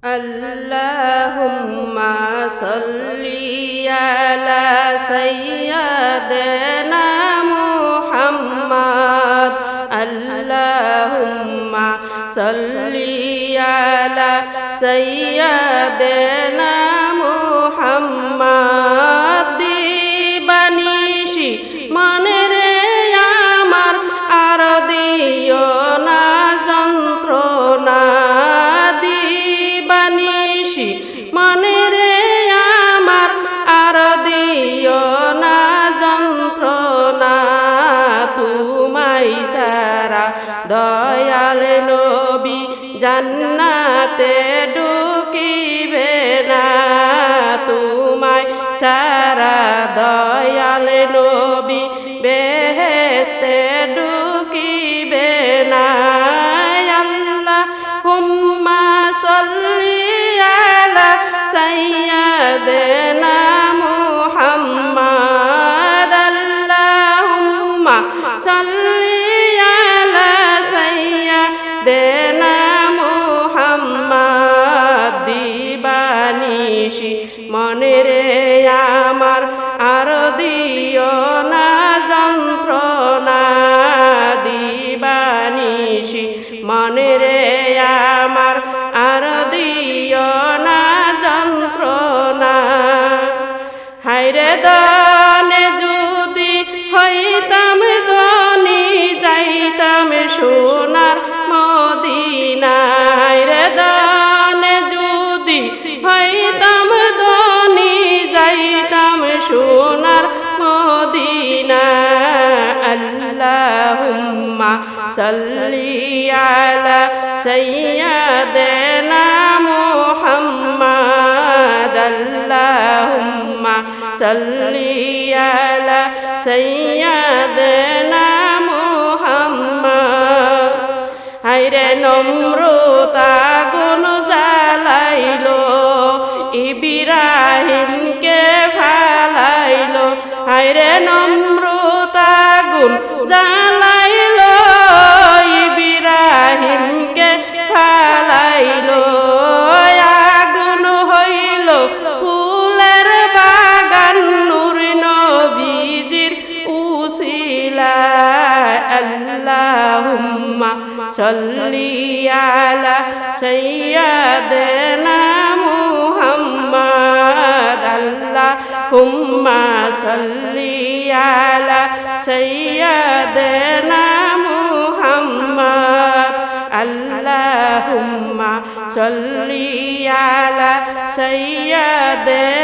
আল্লাহুম্মা সাল্লি আলা সাইয়্যিদিনা মুহাম্মাদ। আল্লাহুম্মা সাল্লি আলা সাইয়্যিদিনা মুহাম্মাদ। দিবানিশি মনে রে আমার আর দিও না যন্ত্রণা। দিবানিশি মনে রে আমার আর দিও না যন্ত্রণা। তুমাই সারা দয়াল নবী জান্নাতে ঢুকিবে না। তুমাই সারা দয়াল নবী বেহেশতে ঢুকিবে না। আল্লাহুম্মা সাল্লি আলা সাইয়্যিদিনা মুহাম্মাদ। আল্লাহুম্মা সাল্লি আলা সাইয়্যিদিনা মুহাম্মাদ। দিবানিশি মনে রে আমার আর দিও না যন্ত্রণা। দিবানিশি মনে রে আমার আর দিও না যন্ত্রণা। হায়রে দানে যদি হইতাম ধনী যাইতাম সোনার মদিনায়। রে দানে যদি হইতাম ধনী যাইতাম সোনার মদিনা। আল্লাহুম্মা সাল্লি আলা সাইয়্যিদিনা মুহাম্মাদ। আল্লাহুম্মা সাল্লি আলা সাইয়্যিদিনা মুহাম্মাদ। হায়রে নম্রতা গুণ জ্বালাইলো ইব্রাহিমকে ফালাইলো। হায়রে নম্রতা গুণ জ্বালাইলো ইব্রাহিমকে ফালাইলো। আগুন হইল ফুলের বাগান নূর নবীজির উসিলায়। আল্লাহুম্মা সাল্লি আলা সাইয়্যিদিনা মুহাম্মাদ। আল্লাহুম্মা সাল্লি আলা সাইয়্যিদিনা মুহাম্মাদ। আল্লাহুম্মা সাল্লি আলা সাইয়্যিদিনা